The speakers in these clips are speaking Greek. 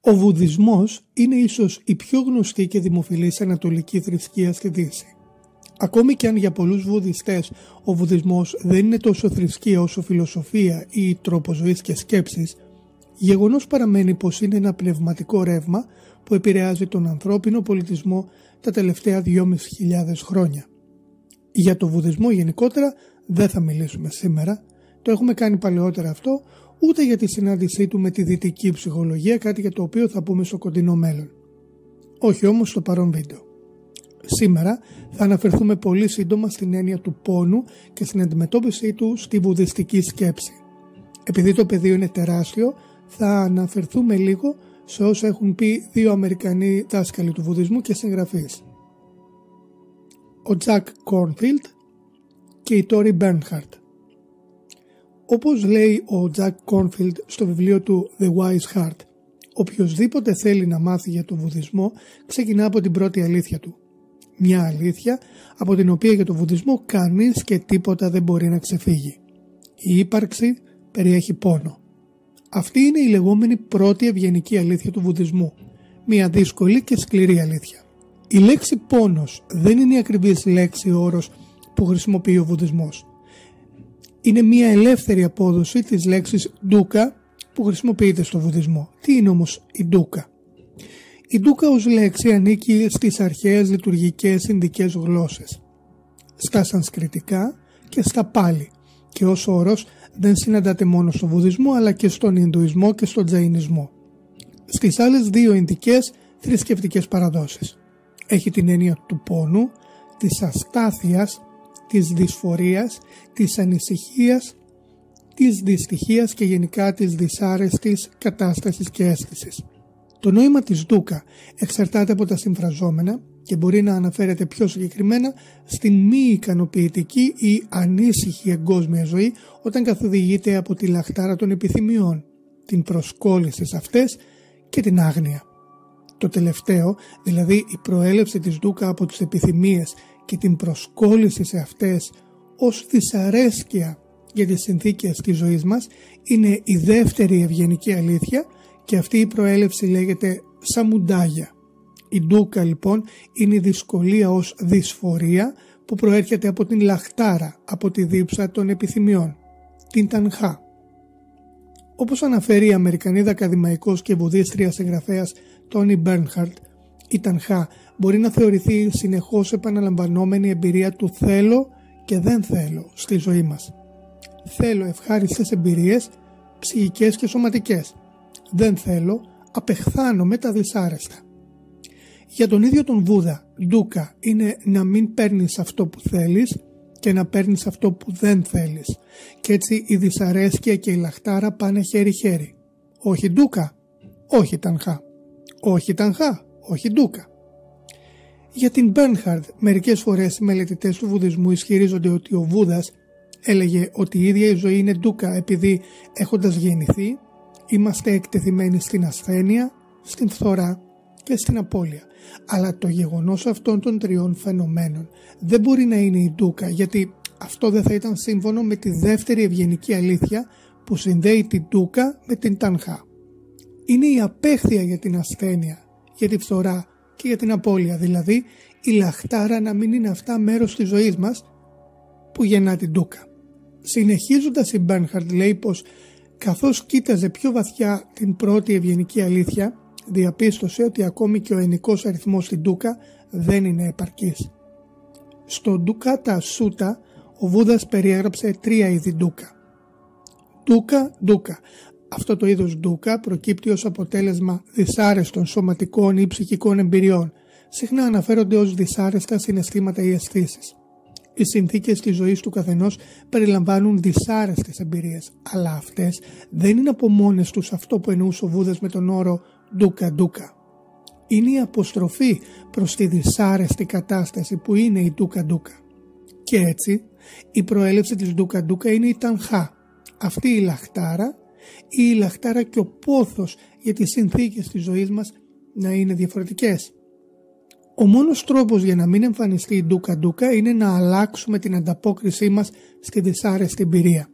Ο Βουδισμός είναι ίσως η πιο γνωστή και δημοφιλής ανατολική θρησκεία στη Δύση. Ακόμη και αν για πολλούς βουδιστές ο Βουδισμός δεν είναι τόσο θρησκεία όσο φιλοσοφία ή τρόπο ζωής και σκέψης, γεγονός παραμένει πως είναι ένα πνευματικό ρεύμα που επηρεάζει τον ανθρώπινο πολιτισμό τα τελευταία 2.500 χρόνια. Για το Βουδισμό γενικότερα δεν θα μιλήσουμε σήμερα, το έχουμε κάνει παλαιότερα αυτό, ούτε για τη συνάντησή του με τη δυτική ψυχολογία, κάτι για το οποίο θα πούμε στο κοντινό μέλλον. Όχι όμως στο παρόν βίντεο. Σήμερα θα αναφερθούμε πολύ σύντομα στην έννοια του πόνου και στην αντιμετώπιση του στη βουδιστική σκέψη. Επειδή το πεδίο είναι τεράστιο, θα αναφερθούμε λίγο σε όσα έχουν πει δύο Αμερικανοί δάσκαλοι του βουδισμού και συγγραφείς. Ο Jack Kornfield και η Tori Bernhardt. Όπως λέει ο Jack Kornfield στο βιβλίο του The Wise Heart, οποιοσδήποτε θέλει να μάθει για τον βουδισμό ξεκινά από την πρώτη αλήθεια του. Μια αλήθεια από την οποία για τον βουδισμό κανείς και τίποτα δεν μπορεί να ξεφύγει. Η ύπαρξη περιέχει πόνο. Αυτή είναι η λεγόμενη πρώτη ευγενική αλήθεια του βουδισμού. Μια δύσκολη και σκληρή αλήθεια. Η λέξη πόνος δεν είναι η ακριβής λέξη όρος που χρησιμοποιεί ο βουδισμός. Είναι μια ελεύθερη απόδοση της λέξης ντούκα που χρησιμοποιείται στο βουδισμό. Τι είναι όμως η ντούκα? Η ντούκα ως λέξη ανήκει στις αρχαίες λειτουργικές ινδικές γλώσσες, στα σανσκριτικά και στα πάλι, και ως όρος δεν συναντάται μόνο στο βουδισμό αλλά και στον Ινδουισμό και στον Τζαϊνισμό. Στις άλλες δύο ινδικές θρησκευτικές παραδόσεις. Έχει την έννοια του πόνου, της αστάθειας, της δυσφορίας, της ανησυχίας, της δυστυχίας και γενικά της δυσάρεστης κατάστασης και αίσθησης. Το νόημα της ντούκα εξαρτάται από τα συμφραζόμενα και μπορεί να αναφέρεται πιο συγκεκριμένα στην μη ικανοποιητική ή ανήσυχη εγκόσμια ζωή όταν καθοδηγείται από τη λαχτάρα των επιθυμιών, την προσκόλληση σε αυτές και την άγνοια. Το τελευταίο, δηλαδή η προέλευση της ντούκα από τις επιθυμίες και την προσκόλληση σε αυτές ως δυσαρέσκεια για τις συνθήκες της ζωής μας, είναι η δεύτερη ευγενική αλήθεια και αυτή η προέλευση λέγεται σαμουντάγια. Η ντούκα λοιπόν είναι η δυσκολία ως δυσφορία που προέρχεται από την λαχτάρα, από τη δίψα των επιθυμιών, την τανχά. Όπως αναφέρει η Αμερικανίδα ακαδημαϊκός και βουδίστρια συγγραφέας Tori Bernhardt, η τανχά μπορεί να θεωρηθεί συνεχώς επαναλαμβανόμενη εμπειρία του θέλω και δεν θέλω στη ζωή μας. Θέλω ευχάριστες εμπειρίες, ψυχικές και σωματικές. Δεν θέλω, απεχθάνομαι τα δυσάρεστα. Για τον ίδιο τον Βούδα, ντούκα είναι να μην παίρνεις αυτό που θέλεις και να παίρνεις αυτό που δεν θέλεις. Και έτσι η δυσαρέσκεια και η λαχτάρα πάνε χέρι-χέρι. Όχι ντούκα, όχι τανχά. Όχι τανχά, όχι ντούκα. Για την Bernhardt, μερικές φορές οι μελετητές του βουδισμού ισχυρίζονται ότι ο Βούδας έλεγε ότι η ίδια η ζωή είναι ντούκα επειδή έχοντας γεννηθεί είμαστε εκτεθειμένοι στην ασθένεια, στην φθορά και στην απώλεια. Αλλά το γεγονός αυτών των τριών φαινομένων δεν μπορεί να είναι η ντούκα, γιατί αυτό δεν θα ήταν σύμφωνο με τη δεύτερη ευγενική αλήθεια που συνδέει την ντούκα με την τανχά. Είναι η απέχθεια για την ασθένεια, για τη φθορά και για την απώλεια, δηλαδή η λαχτάρα να μην είναι αυτά μέρος της ζωής μας που γεννά την ντούκα. Συνεχίζοντας η Bernhardt λέει πως καθώς κοίταζε πιο βαθιά την πρώτη ευγενική αλήθεια, διαπίστωσε ότι ακόμη και ο ενικός αριθμός στην ντούκα δεν είναι επαρκής. Στο Ντουκάτα Σούτα ο Βούδας περιέγραψε 3 είδη ντούκα. Ντούκα. Αυτό το είδος ντούκα προκύπτει ως αποτέλεσμα δυσάρεστων σωματικών ή ψυχικών εμπειριών. Συχνά αναφέρονται ως δυσάρεστα συναισθήματα ή αισθήσεις. Οι συνθήκες της ζωής του καθενός περιλαμβάνουν δυσάρεστες εμπειρίες, αλλά αυτές δεν είναι από μόνες τους αυτό που εννοούσε ο Βούδας με τον όρο ντούκα. Είναι η αποστροφή προς τη δυσάρεστη κατάσταση που είναι η ντούκα. Και έτσι η προέλευση της ντούκα είναι η τανχά, αυτή η λαχτάρα ή η λαχτάρα και ο πόθος για τις συνθήκες της ζωής μας να είναι διαφορετικές. Ο μόνος τρόπος για να μην εμφανιστεί η ντούκα είναι να αλλάξουμε την ανταπόκρισή μας στη δυσάρεστη εμπειρία.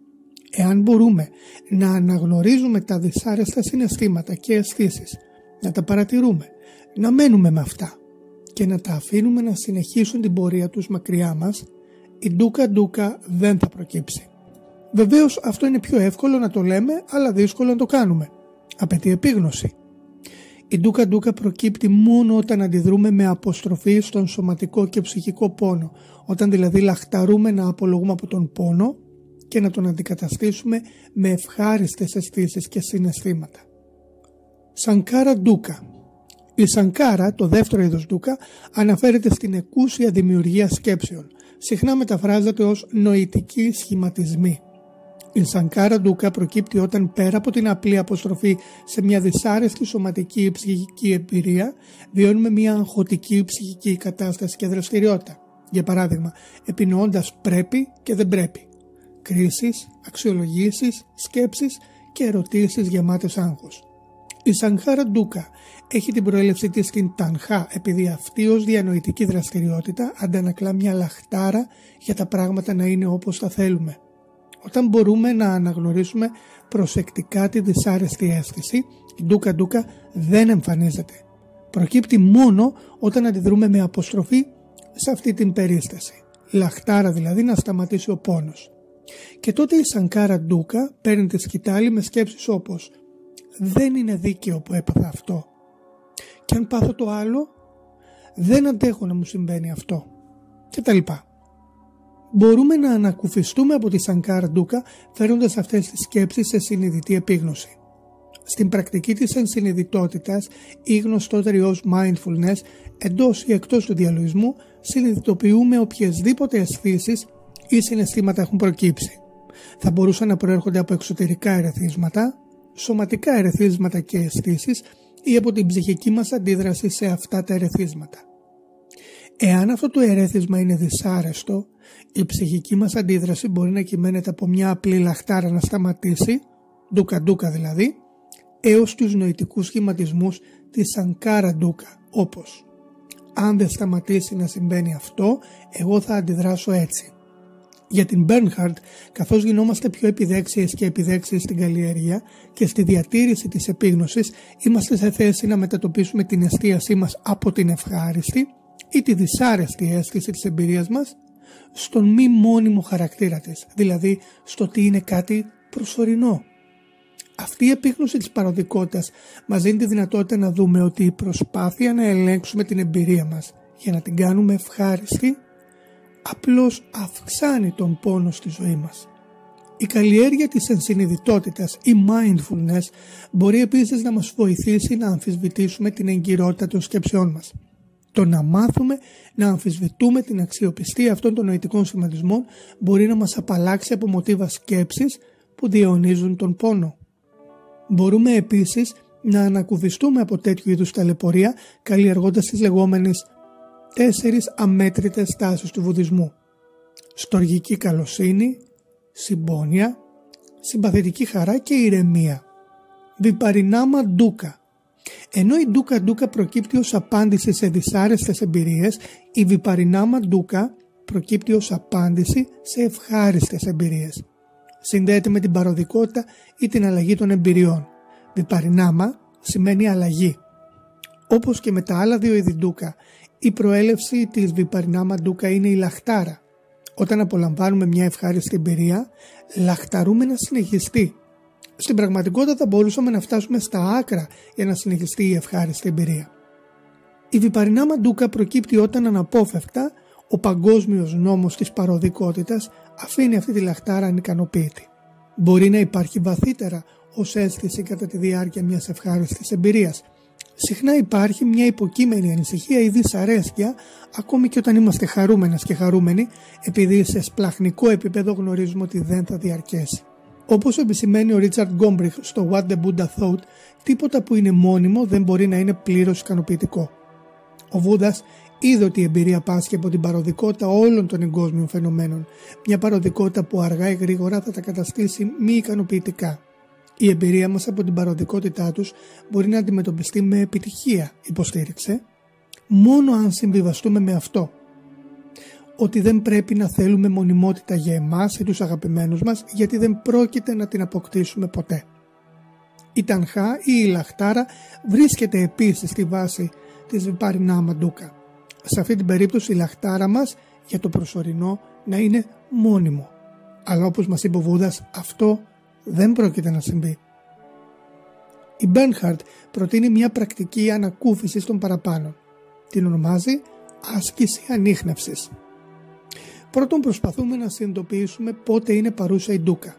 Εάν μπορούμε να αναγνωρίζουμε τα δυσάρεστα συναισθήματα και αισθήσεις να τα παρατηρούμε, να μένουμε με αυτά και να τα αφήνουμε να συνεχίσουν την πορεία τους μακριά μας, η ντούκα δεν θα προκύψει. Βεβαίως αυτό είναι πιο εύκολο να το λέμε, αλλά δύσκολο να το κάνουμε. Απαιτεί επίγνωση. Η ντούκα προκύπτει μόνο όταν αντιδρούμε με αποστροφή στον σωματικό και ψυχικό πόνο, όταν δηλαδή λαχταρούμε να απολογούμε από τον πόνο και να τον αντικαταστήσουμε με ευχάριστες αισθήσεις και συναισθήματα. Σανκάρα ντούκα. Η σανκάρα, το δεύτερο είδος ντούκα, αναφέρεται στην εκούσια δημιουργία σκέψεων. Συχνά μεταφράζεται ως νοητικοί σχηματισμοί. Η σανκάρα ντούκα προκύπτει όταν πέρα από την απλή αποστροφή σε μια δυσάρεστη σωματική ή ψυχική εμπειρία βιώνουμε μια αγχωτική ψυχική κατάσταση και δραστηριότητα. Για παράδειγμα, επινοώντας πρέπει και δεν πρέπει. Κρίσεις, αξιολογήσεις, σκέψεις και ερωτήσεις γεμάτες άγχος. Η σανκάρα ντούκα έχει την προέλευση της στην τανχά, επειδή αυτή ως διανοητική δραστηριότητα αντανακλά μια λαχτάρα για τα πράγματα να είναι όπως τα θέλουμε. Όταν μπορούμε να αναγνωρίσουμε προσεκτικά τη δυσάρεστη αίσθηση, η ντούκα δεν εμφανίζεται. Προκύπτει μόνο όταν αντιδρούμε με αποστροφή σε αυτή την περίσταση. Λαχτάρα δηλαδή να σταματήσει ο πόνος. Και τότε η σανκάρα ντούκα παίρνει τη σκητάλη με σκέψεις όπως «Δεν είναι δίκαιο που έπαθα αυτό» και «Αν πάθω το άλλο, δεν αντέχω να μου συμβαίνει αυτό» κτλ. Μπορούμε να ανακουφιστούμε από τη σανκάρα ντούκα φέροντας αυτές τις σκέψεις σε συνειδητή επίγνωση. Στην πρακτική της ενσυνειδητότητας ή γνωστότερη ως mindfulness, εντός ή εκτός του διαλογισμού, συνειδητοποιούμε οποιασδήποτε αισθήσεις ή συναισθήματα έχουν προκύψει. Θα μπορούσαν να προέρχονται από εξωτερικά ερεθίσματα, σωματικά ερεθίσματα και αισθήσεις ή από την ψυχική μας αντίδραση σε αυτά τα ερεθίσματα. Εάν αυτό το ερέθισμα είναι δυσάρεστο, η ψυχική μας αντίδραση μπορεί να κυμαίνεται από μια απλή λαχτάρα να σταματήσει, ντούκα δηλαδή, έως τους νοητικούς σχηματισμούς της σανκάρα ντούκα, όπως «Αν δεν σταματήσει να συμβαίνει αυτό, εγώ θα αντιδράσω έτσι». Για την Bernhard, καθώς γινόμαστε πιο επιδέξιες και επιδέξιες στην καλλιέργεια και στη διατήρηση της επίγνωσης, είμαστε σε θέση να μετατοπίσουμε την εστίασή μας από την ευχάριστη ή τη δυσάρεστη αίσθηση της εμπειρίας μας στον μη μόνιμο χαρακτήρα της, δηλαδή στο ότι είναι κάτι προσωρινό. Αυτή η επίγνωση της παροδικότητας μας δίνει τη δυνατότητα να δούμε ότι η προσπάθεια να ελέγξουμε την εμπειρία μας για να την κάνουμε ευχάριστη απλώς αυξάνει τον πόνο στη ζωή μας. Η καλλιέργεια της ενσυνειδητότητας ή mindfulness μπορεί επίσης να μας βοηθήσει να αμφισβητήσουμε την εγκυρότητα των σκέψεών μας. Το να μάθουμε να αμφισβητούμε την αξιοπιστία αυτών των νοητικών σχηματισμών μπορεί να μας απαλλάξει από μοτίβα σκέψης που διαιωνίζουν τον πόνο. Μπορούμε επίσης να ανακουφιστούμε από τέτοιου είδους ταλαιπωρία καλλιεργώντας τις λεγόμενες 4 αμέτρητες τάσεις του βουδισμού: στοργική καλοσύνη, συμπόνια, συμπαθητική χαρά και ηρεμία. Βιπαρινάμα ντούκα. Ενώ η ντούκα προκύπτει ως απάντηση σε δυσάρεστες εμπειρίες, η βιπαρινάμα ντούκα προκύπτει ως απάντηση σε ευχάριστες εμπειρίες. Συνδέεται με την παροδικότητα ή την αλλαγή των εμπειριών. Βιπαρινάμα σημαίνει αλλαγή. Όπως και με τα άλλα δύο είδη ντούκα, η προέλευση της βιπαρινάμα ντούκα είναι η λαχτάρα. Όταν απολαμβάνουμε μια ευχάριστη εμπειρία, λαχταρούμε να συνεχιστεί. Στην πραγματικότητα θα μπορούσαμε να φτάσουμε στα άκρα για να συνεχιστεί η ευχάριστη εμπειρία. Η βιπαρινάμα ντούκα προκύπτει όταν αναπόφευκτα ο παγκόσμιος νόμος της παροδικότητας αφήνει αυτή τη λαχτάρα ανικανοποίητη. Μπορεί να υπάρχει βαθύτερα ως αίσθηση κατά τη διάρκεια μιας ευχάριστης εμπειρίας. Συχνά υπάρχει μια υποκείμενη ανησυχία ή δυσαρέσκεια ακόμη και όταν είμαστε χαρούμενες και χαρούμενοι, επειδή σε σπλαχνικό επίπεδο γνωρίζουμε ότι δεν θα διαρκέσει. Όπως επισημαίνει ο Ρίτσαρντ Γκόμπριχ στο What the Buddha Thought, τίποτα που είναι μόνιμο δεν μπορεί να είναι πλήρως ικανοποιητικό. Ο Βούδας είδε ότι η εμπειρία πάσχει από την παροδικότητα όλων των εγκόσμιων φαινομένων, μια παροδικότητα που αργά ή γρήγορα θα τα καταστήσει μη ικανοποιητικά. Η εμπειρία μας από την παροδικότητά τους μπορεί να αντιμετωπιστεί με επιτυχία, υποστήριξε, μόνο αν συμβιβαστούμε με αυτό. Ότι δεν πρέπει να θέλουμε μονιμότητα για εμάς ή τους αγαπημένους μας, γιατί δεν πρόκειται να την αποκτήσουμε ποτέ. Η τανχά ή η λαχτάρα βρίσκεται επίσης στη βάση της Βιπαρινάμα ντούκα. Σε αυτή την περίπτωση η λαχτάρα μας για το προσωρινό να είναι μόνιμο. Αλλά όπως μας είπε ο Βούδας, αυτό δεν πρόκειται να συμβεί. Η Μπέρνχαρντ προτείνει μια πρακτική ανακούφισης των παραπάνω. Την ονομάζει άσκηση ανίχνευσης. Πρώτον, προσπαθούμε να συνειδητοποιήσουμε πότε είναι παρούσα η ντούκα.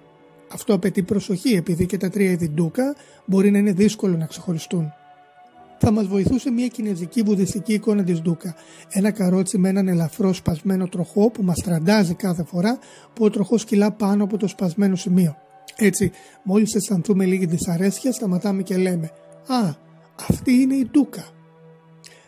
Αυτό απαιτεί προσοχή, επειδή και τα τρία είδη ντούκα μπορεί να είναι δύσκολο να ξεχωριστούν. Θα μας βοηθούσε μια κινεζική βουδιστική εικόνα της ντούκα. Ένα καρότσι με έναν ελαφρό σπασμένο τροχό που μας τραντάζει κάθε φορά που ο τροχός κυλά πάνω από το σπασμένο σημείο. Έτσι, μόλις αισθανθούμε λίγη δυσαρέσκεια, σταματάμε και λέμε «Α, αυτή είναι η ντούκα».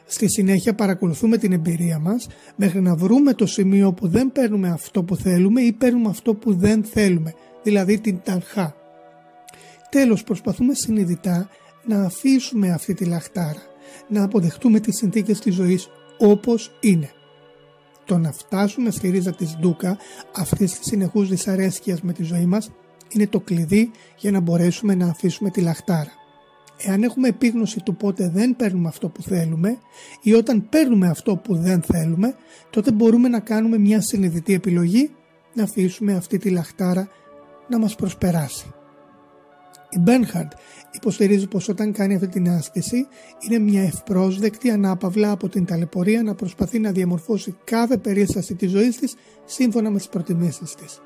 Στη συνέχεια παρακολουθούμε την εμπειρία μας μέχρι να βρούμε το σημείο που δεν παίρνουμε αυτό που θέλουμε ή παίρνουμε αυτό που δεν θέλουμε, δηλαδή την τανχά. Τέλος, προσπαθούμε συνειδητά να αφήσουμε αυτή τη λαχτάρα, να αποδεχτούμε τις συνθήκες της ζωής όπως είναι. Το να φτάσουμε στη ρίζα της ντούκα, αυτής της συνεχούς δυσαρέσκειας με τη ζωή μας, είναι το κλειδί για να μπορέσουμε να αφήσουμε τη λαχτάρα. Εάν έχουμε επίγνωση του πότε δεν παίρνουμε αυτό που θέλουμε ή όταν παίρνουμε αυτό που δεν θέλουμε, τότε μπορούμε να κάνουμε μια συνειδητή επιλογή να αφήσουμε αυτή τη λαχτάρα να μας προσπεράσει. Η Μπέρνχαρντ υποστηρίζει πως όταν κάνει αυτή την άσκηση είναι μια ευπρόσδεκτη ανάπαυλα από την ταλαιπωρία να προσπαθεί να διαμορφώσει κάθε περίσταση της ζωής της σύμφωνα με τις προτιμήσεις της.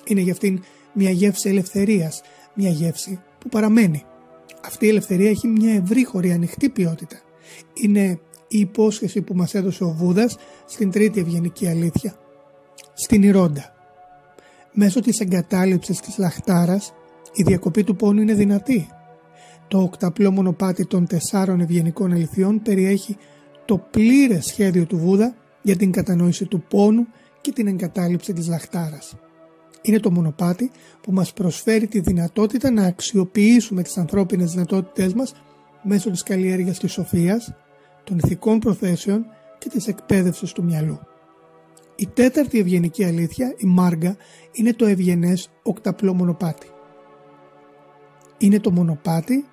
Είναι για αυτήν μια γεύση ελευθερίας, μια γεύση που παραμένει. Αυτή η ελευθερία έχει μια ευρύχωρη ανοιχτή ποιότητα. Είναι η υπόσχεση που μας έδωσε ο Βούδας στην τρίτη ευγενική αλήθεια, στην Ιρόντα. Μέσω της εγκατάλειψης της λαχτάρας η διακοπή του πόνου είναι δυνατή. Το οκταπλό μονοπάτι των 4 ευγενικών αληθιών περιέχει το πλήρες σχέδιο του Βούδα για την κατανόηση του πόνου και την εγκατάλειψη της λαχτάρας. Είναι το μονοπάτι που μας προσφέρει τη δυνατότητα να αξιοποιήσουμε τις ανθρώπινες δυνατότητές μας μέσω της καλλιέργειας της σοφίας, των ηθικών προθέσεων και της εκπαίδευσης του μυαλού. Η τέταρτη ευγενική αλήθεια, η Μάργα, είναι το ευγενές οκταπλό μονοπάτι. Είναι το μονοπάτι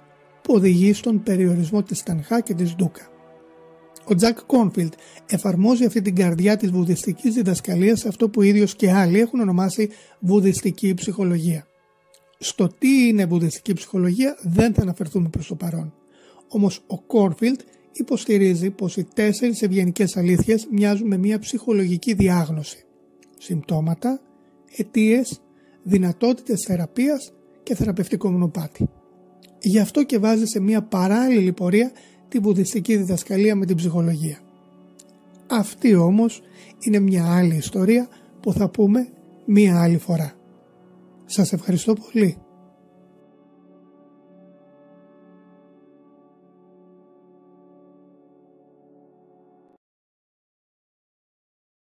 που οδηγεί στον περιορισμό της τανχά και της ντούκα. Ο Τζακ Κόνφιλντ εφαρμόζει αυτή την καρδιά της βουδιστικής διδασκαλίας σε αυτό που ίδιος και άλλοι έχουν ονομάσει βουδιστική ψυχολογία. Στο τι είναι βουδιστική ψυχολογία δεν θα αναφερθούμε προς το παρόν. Όμως ο Κόνφιλντ υποστηρίζει πως οι 4 ευγενικές αλήθειες μοιάζουν με μια ψυχολογική διάγνωση. Συμπτώματα, αιτίες, δυνατότητες θεραπείας και θεραπευτικό μονοπάτι. Γι' αυτό και βάζει σε μια παράλληλη πορεία τη βουδιστική διδασκαλία με την ψυχολογία. Αυτή όμως είναι μια άλλη ιστορία που θα πούμε μια άλλη φορά. Σας ευχαριστώ πολύ.